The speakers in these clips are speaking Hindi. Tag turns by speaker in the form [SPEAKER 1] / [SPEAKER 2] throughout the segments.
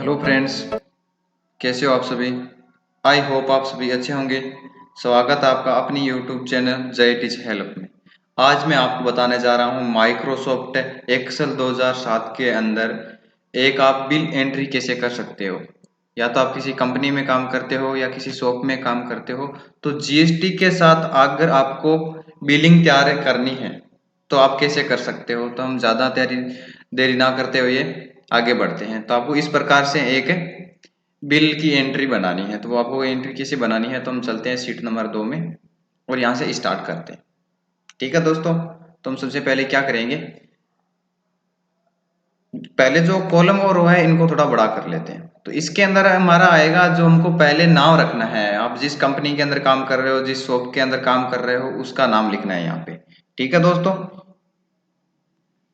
[SPEAKER 1] हेलो फ्रेंड्स, कैसे हो आप सभी। आई होप आप सभी अच्छे होंगे। स्वागत है आपका अपनी यूट्यूब चैनल जय टीच हेल्प में। आज मैं आपको बताने जा रहा हूँ माइक्रोसॉफ्ट एक्सेल 2007 के अंदर एक आप बिल एंट्री कैसे कर सकते हो। या तो आप किसी कंपनी में काम करते हो या किसी शॉप में काम करते हो, तो जीएसटी के साथ अगर आपको बिलिंग तैयार करनी है तो आप कैसे कर सकते हो। तो हम ज़्यादा देरी ना करते हुए आगे बढ़ते हैं। तो आपको इस प्रकार से एक बिल की एंट्री बनानी है। तो वो आपको एंट्री कैसे बनानी है, तो हम चलते हैं शीट नंबर 2 में और यहाँ से स्टार्ट करते हैं। ठीक है दोस्तों, तो हम सबसे पहले क्या करेंगे, पहले जो कॉलम और रो है इनको थोड़ा बड़ा कर लेते हैं। तो इसके अंदर हमारा आएगा, जो हमको पहले नाम रखना है, आप जिस कंपनी के अंदर काम कर रहे हो, जिस शॉप के अंदर काम कर रहे हो, उसका नाम लिखना है यहाँ पे। ठीक है दोस्तों,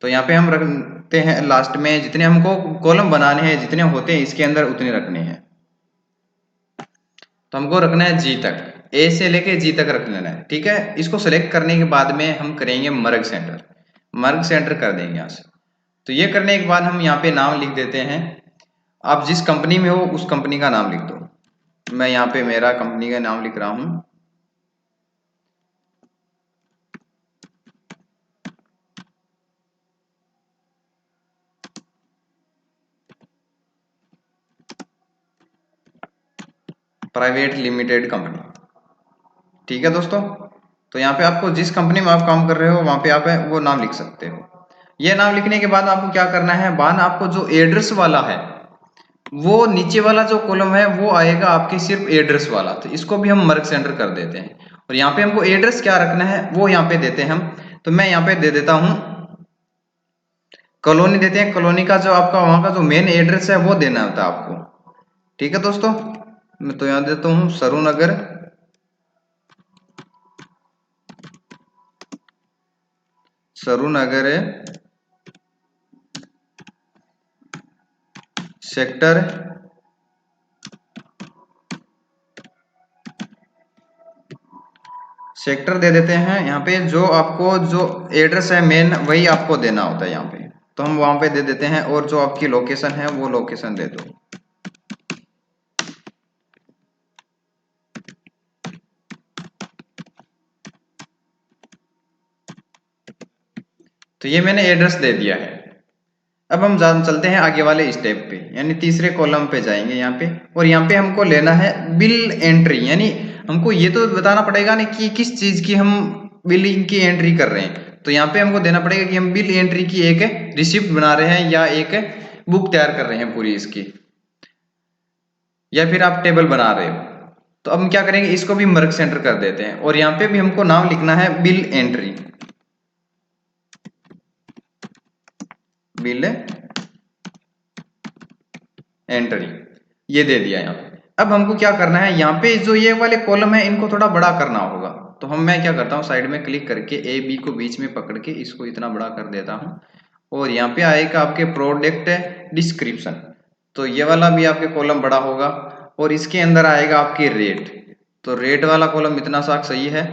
[SPEAKER 1] तो यहाँ पे हम रखते हैं लास्ट में, जितने हमको कॉलम बनाने हैं जितने होते हैं इसके अंदर उतने रखने हैं। तो हमको रखना है जी तक, ए से लेके जी तक रख लेना है। ठीक है, इसको सेलेक्ट करने के बाद में हम करेंगे मर्ज सेंटर, मर्ज सेंटर कर देंगे यहाँ से। तो ये करने के बाद हम यहाँ पे नाम लिख देते हैं, आप जिस कंपनी में हो उस कंपनी का नाम लिख दो। मैं यहाँ पे मेरा कंपनी का नाम लिख रहा हूँ। Private limited company. ठीक है दोस्तों, तो यहाँ पे आपको जिस कंपनी में आप काम कर रहे हो वहां पे आप वो नाम लिख सकते हो। ये नाम लिखने के बाद आपको क्या करना है, बाद आपको जो एड्रेस वाला है, वो नीचे वाला जो कॉलम है वो आएगा आपके सिर्फ एड्रेस वाला। तो इसको भी हम मर्ज सेंटर कर देते हैं। और यहाँ पे हमको एड्रेस क्या रखना है वो यहाँ पे देते हैं हम। तो मैं यहाँ पे दे देता हूँ कॉलोनी, देते हैं कॉलोनी का जो आपका वहां का जो मेन एड्रेस है वो देना होता है आपको। ठीक है दोस्तों, मैं तो यहाँ देता हूँ सरूनगर सरूनगर सेक्टर सेक्टर दे देते हैं। यहाँ पे जो आपको जो एड्रेस है मेन वही आपको देना होता है यहाँ पे। तो हम वहां पे दे देते हैं, और जो आपकी लोकेशन है वो लोकेशन दे दो। तो ये मैंने एड्रेस दे दिया है। अब हम चलते हैं आगे वाले स्टेप पे, यानी तीसरे कॉलम पे जाएंगे यहाँ पे। और यहाँ पे हमको लेना है बिल एंट्री, यानी हमको ये तो बताना पड़ेगा ना कि किस चीज की हम बिलिंग की एंट्री कर रहे हैं। तो यहाँ पे हमको देना पड़ेगा कि हम बिल एंट्री की एक रिसिप्ट बना रहे हैं या एक बुक तैयार कर रहे हैं पूरी इसकी, या फिर आप टेबल बना रहे हो। तो अब हम क्या करेंगे, इसको भी मर्ज सेंटर कर देते हैं। और यहाँ पे भी हमको नाम लिखना है बिल एंट्री, बिल एंट्री, ये दे दिया यहाँ पे। अब हमको क्या करना है, यहाँ पे जो ये वाले कॉलम है इनको थोड़ा बड़ा करना होगा। तो मैं क्या करता हूँ, साइड में क्लिक करके ए बी को बीच में पकड़ के इसको इतना बड़ा कर देता हूँ। और यहाँ पे आएगा आपके प्रोडक्ट डिस्क्रिप्शन, तो ये वाला भी आपके कॉलम बड़ा होगा। और इसके अंदर आएगा आपकी रेट, तो रेट वाला कॉलम इतना सा सही है।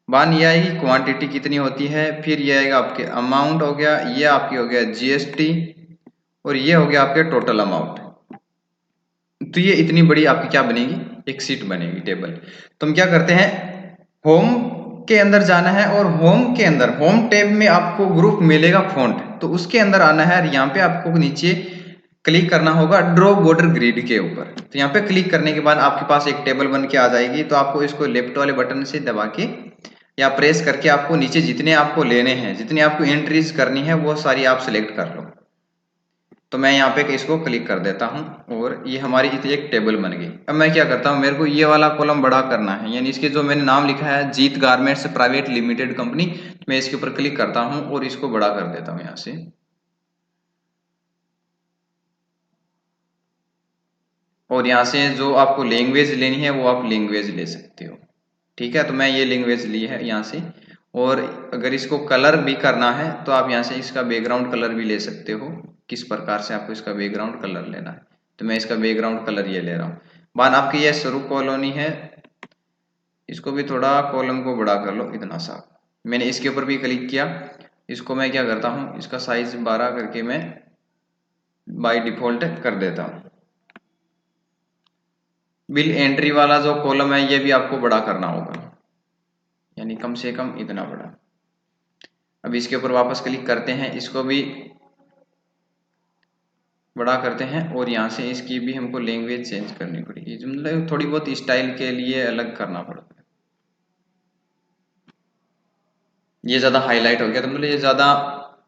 [SPEAKER 1] बान ये आएगी क्वांटिटी कितनी होती है, फिर ये आएगा आपके अमाउंट हो गया, ये आपकी हो गया जीएसटी, और ये हो गया आपके टोटल अमाउंट। तो ये इतनी बड़ी आपकी क्या बनेगी, एक सीट बनेगी, टेबल। तो हम क्या करते हैं, होम के अंदर जाना है, और होम के अंदर होम टैब में आपको ग्रुप मिलेगा फॉन्ट, तो उसके अंदर आना है। और यहाँ पे आपको नीचे क्लिक करना होगा ड्रॉ बॉर्डर ग्रिड के ऊपर। तो यहाँ पे क्लिक करने के बाद आपके पास एक टेबल बन के आ जाएगी। तो आपको इसको लेफ्ट वाले बटन से दबा के या प्रेस करके आपको नीचे जितने आपको लेने हैं, जितनी आपको एंट्रीज करनी है वो सारी आप सिलेक्ट कर लो। तो मैं यहाँ पे इसको क्लिक कर देता हूँ और ये हमारी एक टेबल बन गई। अब मैं क्या करता हूँ, मेरे को ये वाला कॉलम बड़ा करना है, यानी इसके जो मैंने नाम लिखा है जीत गारमेंट्स प्राइवेट लिमिटेड कंपनी, मैं इसके ऊपर क्लिक करता हूँ और इसको बड़ा कर देता हूँ यहाँ से। और यहाँ से जो आपको लैंग्वेज लेनी है वो आप लैंग्वेज ले सकते हो। ठीक है, तो मैं ये लैंग्वेज ली है यहाँ से। और अगर इसको कलर भी करना है तो आप यहाँ से इसका बैकग्राउंड कलर भी ले सकते हो, किस प्रकार से आपको इसका बैकग्राउंड कलर लेना है। तो मैं इसका बैकग्राउंड कलर ये ले रहा हूँ। बान आपकी ये शुरू कॉलोनी है, इसको भी थोड़ा कॉलम को बड़ा कर लो इतना सा। मैंने इसके ऊपर भी क्लिक किया, इसको मैं क्या करता हूँ, इसका साइज 12 करके मैं बाय डिफॉल्ट कर देता हूँ। बिल एंट्री वाला जो कॉलम है ये भी आपको बड़ा करना होगा, यानी कम से कम इतना बड़ा। अब इसके ऊपर वापस क्लिक करते हैं, इसको भी बड़ा करते हैं और यहाँ से इसकी भी हमको लैंग्वेज चेंज करनी पड़ेगी, मतलब थोड़ी बहुत स्टाइल के लिए अलग करना पड़ता है। ये ज़्यादा हाईलाइट हो गया तो मतलब ये ज़्यादा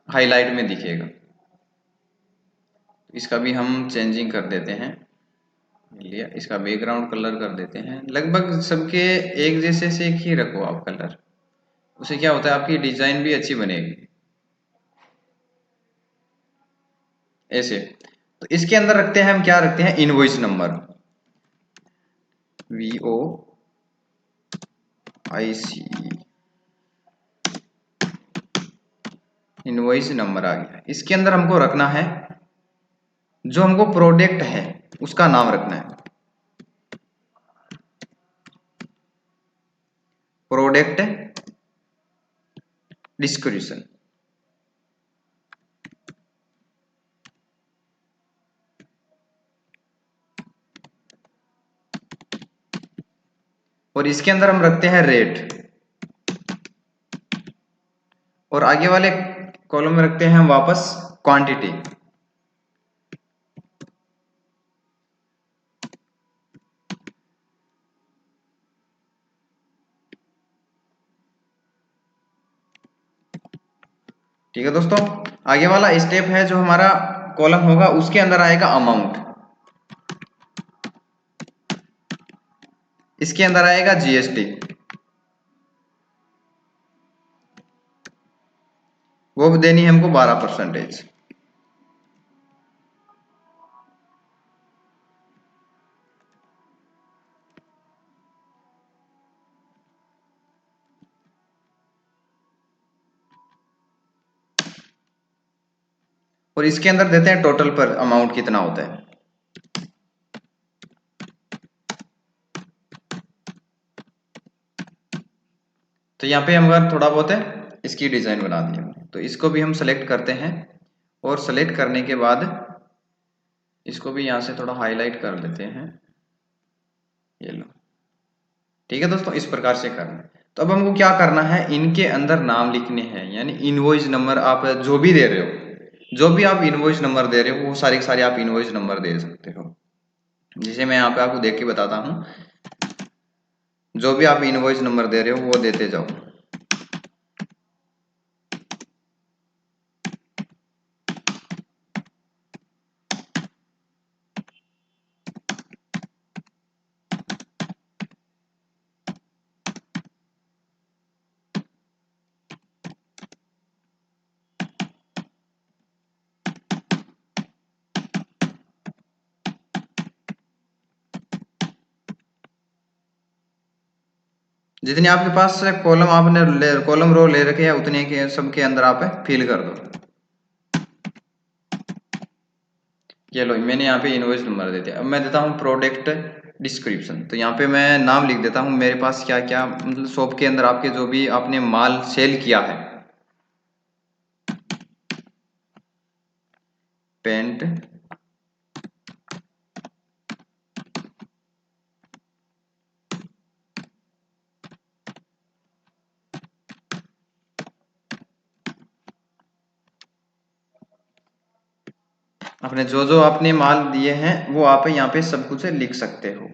[SPEAKER 1] हाईलाइट में दिखेगा, इसका भी हम चेंजिंग कर देते हैं। लिया, इसका बैकग्राउंड कलर कर देते हैं, लगभग सबके एक जैसे से एक ही रखो आप कलर, उससे क्या होता है आपकी डिजाइन भी अच्छी बनेगी। ऐसे तो इसके अंदर रखते हैं हम, क्या रखते हैं, invoice number, VOIC, invoice number आ गया। इसके अंदर हमको रखना है जो हमको प्रोडक्ट है उसका नाम रखना है, प्रोडक्ट डिस्क्रिप्शन। और इसके अंदर हम रखते हैं रेट, और आगे वाले कॉलम में रखते हैं हम वापस क्वांटिटी। ठीक है दोस्तों, आगे वाला स्टेप है जो हमारा कॉलम होगा उसके अंदर आएगा अमाउंट, इसके अंदर आएगा GST, वो भी देनी है हमको 12%। और इसके अंदर देते हैं टोटल पर अमाउंट कितना होता है। तो यहाँ पे हम अगर थोड़ा बहुत है इसकी डिजाइन बना दी हमने, तो इसको भी हम सेलेक्ट करते हैं, और सेलेक्ट करने के बाद इसको भी यहाँ से थोड़ा हाईलाइट कर लेते हैं, ये लो। ठीक है दोस्तों, इस प्रकार से करना है। तो अब हमको क्या करना है, इनके अंदर नाम लिखने हैं, यानी इनवॉइस नंबर आप जो भी दे रहे हो, जो भी आप इनवॉइस नंबर दे रहे हो वो सारे के सारे आप इनवॉइस नंबर दे सकते हो। जिसे मैं यहाँ पे आपको देख के बताता हूँ, जो भी आप इनवॉइस नंबर दे रहे हो वो देते जाओ। जितने आपके पास कॉलम आपने कॉलम रो ले रखे हैं उतने के सबके अंदर आप फिल कर दो। ये लो, मैंने यहाँ पे इनवॉइस नंबर दे दिया। अब मैं देता हूँ प्रोडक्ट डिस्क्रिप्शन, तो यहाँ पे मैं नाम लिख देता हूँ मेरे पास क्या क्या, मतलब शॉप के अंदर आपके जो भी आपने माल सेल किया है, पेंट, अपने जो जो आपने माल दिए हैं वो आप यहाँ पे सब कुछ लिख सकते हो।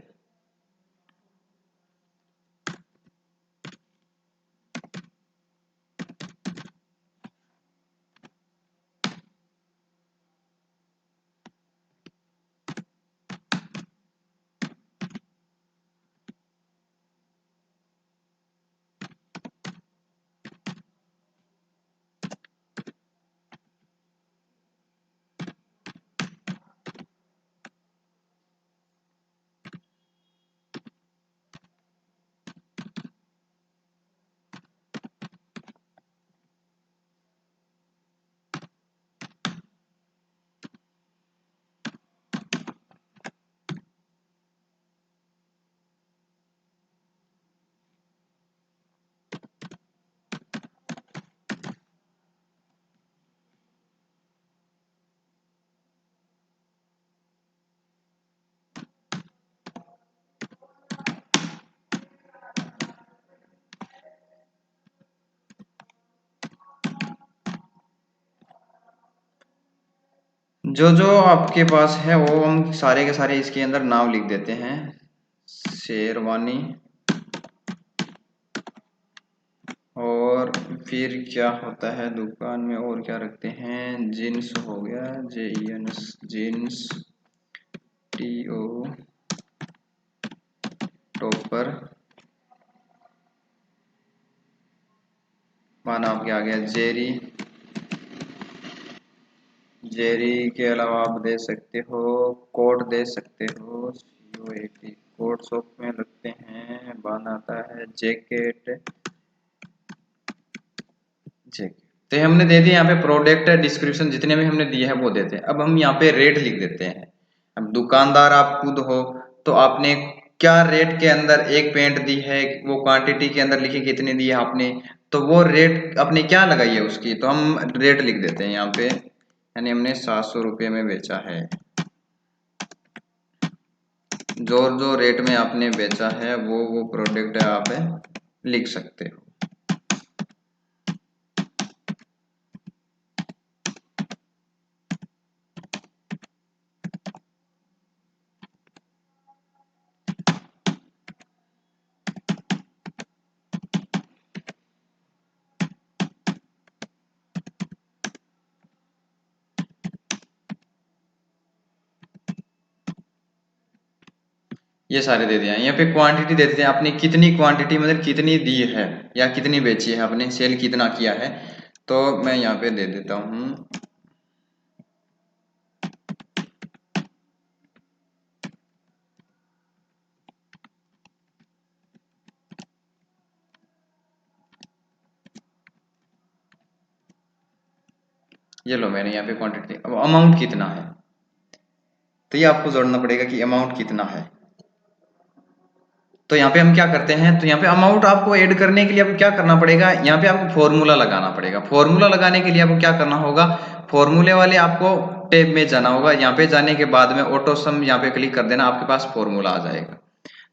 [SPEAKER 1] जो जो आपके पास है वो हम सारे के सारे इसके अंदर नाम लिख देते हैं। शेरवानी, और फिर क्या होता है दुकान में और क्या रखते हैं, जीन्स हो गया, JENS, जीन्स, TO, टॉपर, माना आपके आ गया जेरी। जेरी के अलावा आप दे सकते हो कोट, दे सकते हो COAT, कोट शॉप में लगते हैं। बान आता है जैकेट, जैकेट। तो ये हमने दे दिया यहाँ पे प्रोडक्ट डिस्क्रिप्शन, जितने भी हमने दिए हैं वो देते हैं। अब हम यहाँ पे रेट लिख देते हैं। अब दुकानदार आप खुद हो तो आपने क्या रेट के अंदर एक पेंट दी है, वो क्वांटिटी के अंदर लिखी कितनी दी है आपने, तो वो रेट आपने क्या लगाई है उसकी, तो हम रेट लिख देते हैं यहाँ पे। यानी हमने 700 रुपये में बेचा है। जो जो रेट में आपने बेचा है वो प्रोडक्ट आप लिख सकते हो। ये सारे दे दिया। यहाँ पे क्वांटिटी दे देते हैं आपने कितनी क्वांटिटी, मतलब कितनी दी है या कितनी बेची है आपने, सेल कितना किया है। तो मैं यहाँ पे दे देता हूँ ये लो, मैंने यहाँ पे क्वांटिटी। अब अमाउंट कितना है, तो ये आपको जोड़ना पड़ेगा कि अमाउंट कितना है। तो यहाँ पे हम क्या करते हैं, तो यहाँ पे अमाउंट आपको ऐड करने के लिए आपको क्या करना पड़ेगा, यहाँ पे आपको फॉर्मूला लगाना पड़ेगा। फॉर्मूला लगाने के लिए आपको क्या करना होगा, फॉर्मूले वाले आपको टैब में जाना होगा। यहाँ पे जाने के बाद में ऑटो सम यहाँ पे क्लिक कर देना, आपके पास फॉर्मूला आ जाएगा।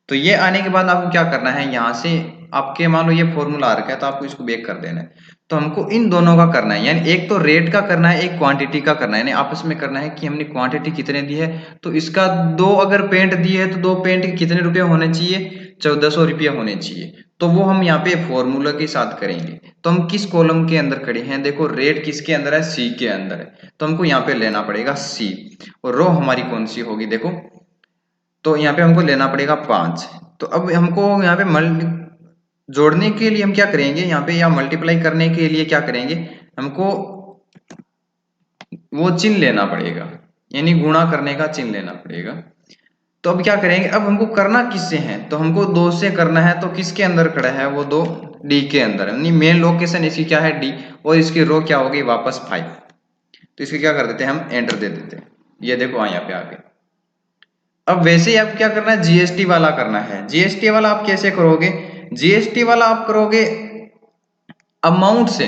[SPEAKER 1] तो ये आने के बाद आपको क्या करना है, यहाँ से आपके मान लो ये फॉर्मूला आ रखा है तो आपको इसको बैक कर देना है। तो हमको इन दोनों का करना है, यानी एक तो रेट का करना है, एक क्वांटिटी का करना है। यानी आपस में करना है कि हमने क्वांटिटी कितने दी है, तो इसका 2 अगर पेंट दिए है तो 2 पेंट के कितने रुपए होने चाहिए, 1400 रुपये होने चाहिए। तो वो हम यहाँ पे फॉर्मूला के साथ करेंगे। तो हम किस कॉलम के अंदर खड़े हैं, देखो रेट किसके अंदर है, सी के अंदर है। तो हमको यहाँ पे लेना पड़ेगा सी, और रो हमारी कौन सी होगी देखो, तो यहाँ पे हमको लेना पड़ेगा 5। तो अब हमको यहाँ पे जोड़ने के लिए हम क्या करेंगे यहाँ पे, या मल्टीप्लाई करने के लिए क्या करेंगे, हमको वो चिन्ह लेना पड़ेगा, यानी गुणा करने का चिन्ह लेना पड़ेगा। तो अब क्या करेंगे, अब हमको करना किससे है, तो हमको 2 से करना है। तो किसके अंदर खड़ा है वो 2, डी के अंदर, यानी मेन लोकेशन इसकी क्या है डी, और इसकी रो क्या होगी वापस 5। तो इसके क्या कर देते हैं हम, एंटर दे देते हैं। ये देखो यहाँ पे आ गए। अब वैसे ही आप क्या करना है, जीएसटी वाला करना है। जीएसटी वाला आप कैसे करोगे, जीएसटी वाला आप करोगे अमाउंट से।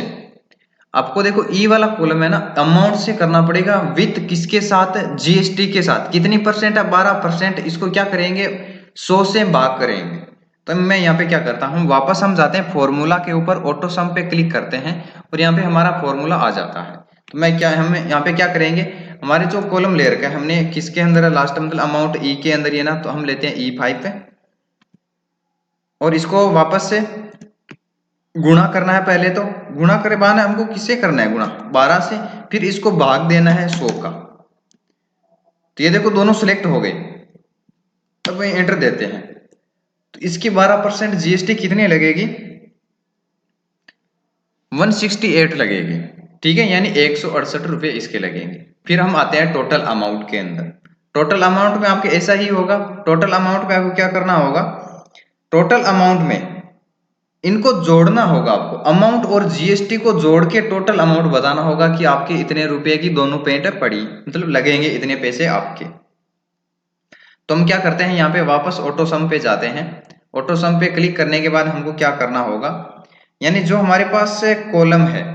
[SPEAKER 1] आपको देखो ई वाला कॉलम है ना, अमाउंट से करना पड़ेगा, विथ किसके साथ, जीएसटी के साथ। कितनी परसेंट है, 12%। इसको क्या करेंगे, 100 से भाग करेंगे। तो मैं यहाँ पे क्या करता हूँ, वापस हम जाते हैं फॉर्मूला के ऊपर, ऑटो सम पे क्लिक करते हैं और यहाँ पे हमारा फॉर्मूला आ जाता है। तो मैं क्या, हम यहाँ पे क्या करेंगे, हमारे जो कॉलम ले रखा है हमने किसके अंदर है, लास्ट मतलब अमाउंट ई के अंदर ही है ना, तो हम लेते हैं E5 पे, और इसको वापस से गुणा करना है। पहले तो गुणा करे बाद हमको किससे करना है, गुणा 12 से, फिर इसको भाग देना है 100 का। तो ये देखो दोनों सिलेक्ट हो गए। अब वही एंटर देते हैं, तो इसकी 12% जीएसटी कितनी लगेगी, 168 लगेगी। ठीक है, यानी 168 रुपये इसके लगेंगे। फिर हम आते हैं टोटल अमाउंट के अंदर। टोटल अमाउंट में आपके ऐसा ही होगा, टोटल अमाउंट में आपको क्या करना होगा, टोटल अमाउंट में इनको जोड़ना होगा। आपको अमाउंट और जीएसटी को जोड़ के टोटल अमाउंट बताना होगा कि आपके इतने रुपए की दोनों पेंट पड़ी, मतलब लगेंगे इतने पैसे आपके। तो हम क्या करते हैं, यहाँ पे वापस ऑटो सम पे जाते हैं। ऑटो सम पे क्लिक करने के बाद हमको क्या करना होगा, यानी जो हमारे पास कॉलम है,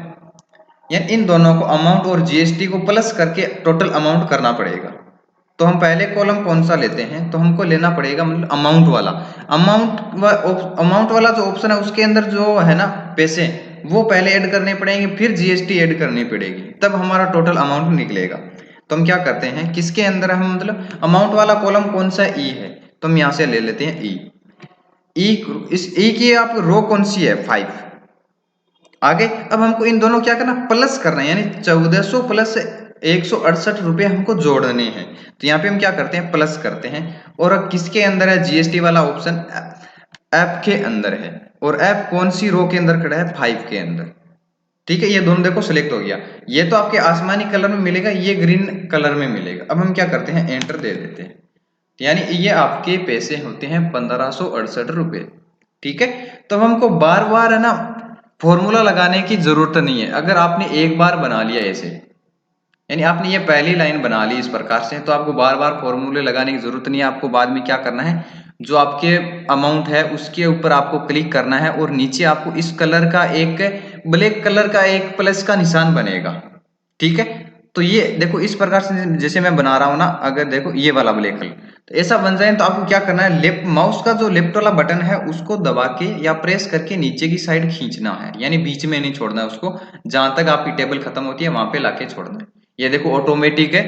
[SPEAKER 1] यानी इन दोनों को अमाउंट और जीएसटी को प्लस करके टोटल अमाउंट करना पड़ेगा। तो हम पहले कॉलम कौन सा लेते हैं, तो हमको लेना पड़ेगा मतलब अमाउंट वाला। अमाउंट वाला जो ऑप्शन है उसके अंदर जो है ना पैसे, वो पहले ऐड करने पड़ेंगे, फिर जीएसटी ऐड करनी पड़ेगी, तब हमारा टोटल अमाउंट निकलेगा। तो हम क्या करते हैं, किसके अंदर हम मतलब अमाउंट वाला कॉलम कौन सा ई है, तो हम यहाँ से ले लेते हैं ई। इस ई की आप रो कौन सी है, 5। आगे अब हमको इन दोनों क्या करना, प्लस करना है, यानी 1400 प्लस 168 रुपये हमको जोड़ने हैं। तो यहाँ पे हम क्या करते हैं, प्लस करते हैं। और अब किसके अंदर है, जीएसटी वाला ऑप्शन ऐप के अंदर है। और ऐप कौन सी रो के अंदर खड़ा है, 5 के अंदर। ठीक है, ये दोनों देखो सिलेक्ट हो गया। ये तो आपके आसमानी कलर में मिलेगा, ये ग्रीन कलर में मिलेगा। अब हम क्या करते हैं, एंटर दे देते हैं। यानी ये आपके पैसे होते हैं 1568 रुपये। ठीक है, तो हमको बार बार है ना फॉर्मूला लगाने की जरूरत नहीं है। अगर आपने एक बार बना लिया ऐसे, यानी आपने ये पहली लाइन बना ली इस प्रकार से, तो आपको बार बार फॉर्मूले लगाने की जरूरत नहीं है। आपको बाद में क्या करना है, जो आपके अमाउंट है उसके ऊपर आपको क्लिक करना है और नीचे आपको इस कलर का एक ब्लैक कलर का एक प्लस का निशान बनेगा। ठीक है, तो ये देखो इस प्रकार से जैसे मैं बना रहा हूं ना, अगर देखो ये वाला ब्लैक कलर तो ऐसा बन जाए, तो आपको क्या करना है, लेफ्ट माउस का जो लेफ्ट वाला बटन है उसको दबा के या प्रेस करके नीचे की साइड खींचना है, यानी बीच में नहीं छोड़ना है उसको। जहां तक आपकी टेबल खत्म होती है वहां पे लाके छोड़ना है। ये देखो ऑटोमेटिक है,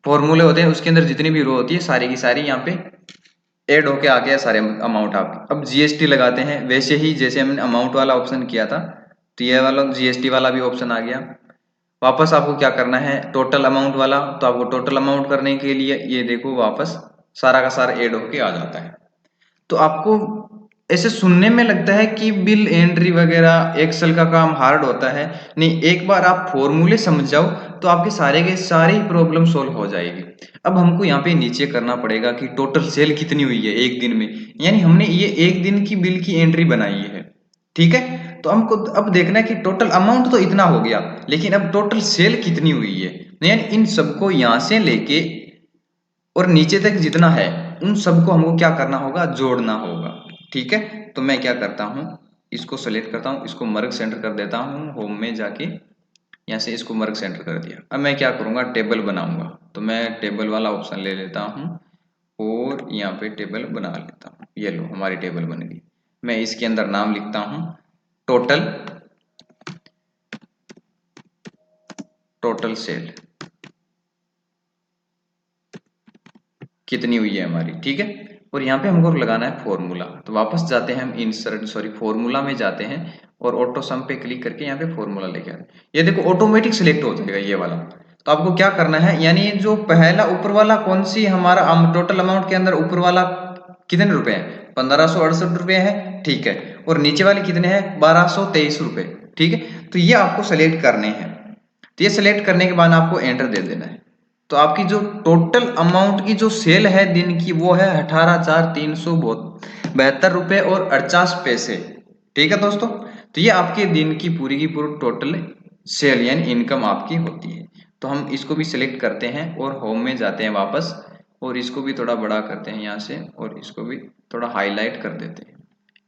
[SPEAKER 1] फॉर्मूले होते हैं उसके अंदर जितनी भी रो होती है सारी की सारी यहाँ पे ऐड होके आ गया सारे अमाउंट आपके। अब जीएसटी लगाते हैं वैसे ही जैसे हमने अमाउंट वाला ऑप्शन किया था, तो ये वाला जीएसटी वाला भी ऑप्शन आ गया। वापस आपको क्या करना है, टोटल अमाउंट वाला, तो आपको टोटल अमाउंट करने के लिए ये देखो वापस सारा का सारा ऐड होके आ जाता है। तो आपको ऐसे सुनने में लगता है कि बिल एंट्री वगैरह एक्सेल का काम हार्ड होता है, नहीं, एक बार आप फॉर्मूले समझ जाओ तो आपके सारे के सारी प्रॉब्लम सॉल्व हो जाएगी। अब हमको यहाँ पे नीचे करना पड़ेगा कि टोटल सेल कितनी हुई है एक दिन में, यानी हमने ये एक दिन की बिल की एंट्री बनाई है। ठीक है, तो हमको अब देखना है कि टोटल अमाउंट तो इतना हो गया, लेकिन अब टोटल सेल कितनी हुई है, यानी इन सबको यहाँ से लेके और नीचे तक जितना है उन सबको हमको क्या करना होगा, जोड़ना होगा। ठीक है, तो मैं क्या करता हूँ, इसको सेलेक्ट करता हूँ, इसको मर्ज सेंटर कर देता हूँ, होम में जाके यहाँ से इसको मर्ज सेंटर कर दिया। अब मैं क्या करूँगा, टेबल बनाऊंगा, तो मैं टेबल वाला ऑप्शन ले लेता हूँ और यहाँ पे टेबल बना लेता हूँ। ये लो हमारी टेबल बन गई। मैं इसके अंदर नाम लिखता हूँ टोटल, टोटल सेल कितनी हुई है हमारी। ठीक है, और यहाँ पे हमको लगाना है फॉर्मूला। तो वापस जाते हैं हम इंसर्ट फॉर्मूला में जाते हैं और ऑटो सम पे क्लिक करके यहाँ पे फॉर्मूला लेके आते हैं। ये देखो ऑटोमेटिक सिलेक्ट हो जाएगा ये वाला। तो आपको क्या करना है, यानी जो पहला ऊपर वाला कौन सी हमारा टोटल अमाउंट के अंदर ऊपर वाला कितने रुपए है, 1568 रुपए है। ठीक है, और नीचे वाले कितने हैं, 1223 रुपए। ठीक है, तो ये आपको सेलेक्ट करने हैं। तो ये सेलेक्ट करने के बाद आपको एंटर दे देना है। तो आपकी जो टोटल अमाउंट की जो सेल है दिन की वो है 18,372 रुपए और 48 पैसे। ठीक है दोस्तों, तो ये आपके दिन की पूरी टोटल सेल यानी इनकम आपकी होती है। तो हम इसको भी सिलेक्ट करते हैं और होम में जाते हैं वापस, और इसको भी थोड़ा बड़ा करते हैं यहाँ से, और इसको भी थोड़ा हाईलाइट कर देते हैं,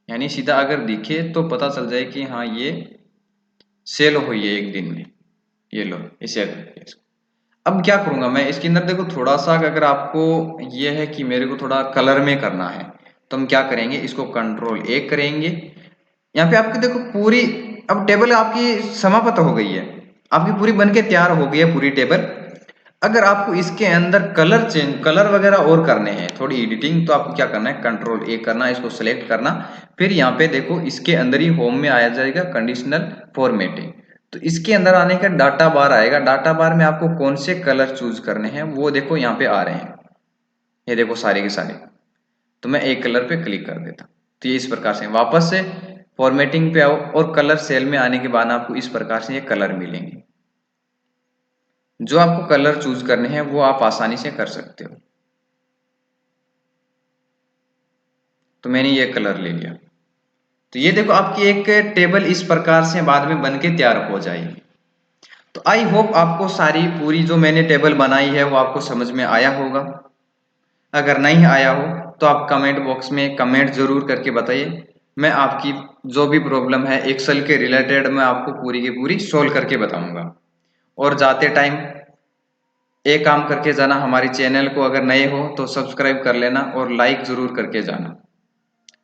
[SPEAKER 1] यानी सीधा अगर दिखे तो पता चल जाए कि हाँ ये सेल हुई है एक दिन में। ये लो इसे अब क्या करूंगा मैं इसके अंदर, देखो थोड़ा सा अगर आपको ये है कि मेरे को थोड़ा कलर में करना है, तो हम क्या करेंगे, इसको कंट्रोल ए करेंगे। यहाँ पे आपकी देखो पूरी अब टेबल आपकी समाप्त हो गई है, आपकी पूरी बन के तैयार हो गई है पूरी टेबल। अगर आपको इसके अंदर कलर वगैरह और करने हैं, थोड़ी एडिटिंग, तो आपको क्या करना है, कंट्रोल ए करना, इसको सेलेक्ट करना। फिर यहाँ पे देखो इसके अंदर ही होम में आया जाएगा कंडीशनल फॉर्मेटिंग। तो इसके अंदर आने का डाटा बार आएगा, डाटा बार में आपको कौन से कलर चूज करने हैं वो देखो यहाँ पे आ रहे हैं। ये देखो सारे के सारे, तो मैं एक कलर पे क्लिक कर देता हूँ। तो ये इस प्रकार से वापस से फॉर्मेटिंग पे आओ और कलर सेल में आने के बाद आपको इस प्रकार से ये कलर मिलेंगे। जो आपको कलर चूज करने हैं वो आप आसानी से कर सकते हो। तो मैंने ये कलर ले लिया। तो ये देखो आपकी एक टेबल इस प्रकार से बाद में बन के तैयार हो जाएगी। तो आई होप आपको सारी पूरी जो मैंने टेबल बनाई है वो आपको समझ में आया होगा। अगर नहीं आया हो तो आप कमेंट बॉक्स में कमेंट जरूर करके बताइए। मैं आपकी जो भी प्रॉब्लम है एक्सेल के रिलेटेड मैं आपको पूरी की पूरी सोल्व करके बताऊंगा। और जाते टाइम एक काम करके जाना, हमारी चैनल को अगर नए हो तो सब्सक्राइब कर लेना और लाइक जरूर करके जाना।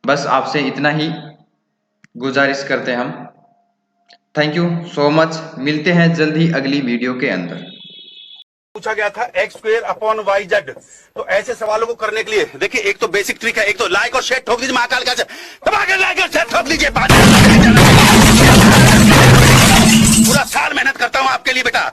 [SPEAKER 1] बस आपसे इतना ही गुजारिश करते हम। थैंक यू सो मच, मिलते हैं जल्द ही अगली वीडियो के अंदर।
[SPEAKER 2] पूछा गया था x²/y/z। तो ऐसे सवालों को करने के लिए देखिए, एक तो बेसिक ट्रिक है, एक तो लाइक और शेयर ठोक दीजिए महाकाल का, दबा के लाइक और शेयर ठोक दीजिए। पूरा साल मेहनत करता हूं आपके लिए बेटा।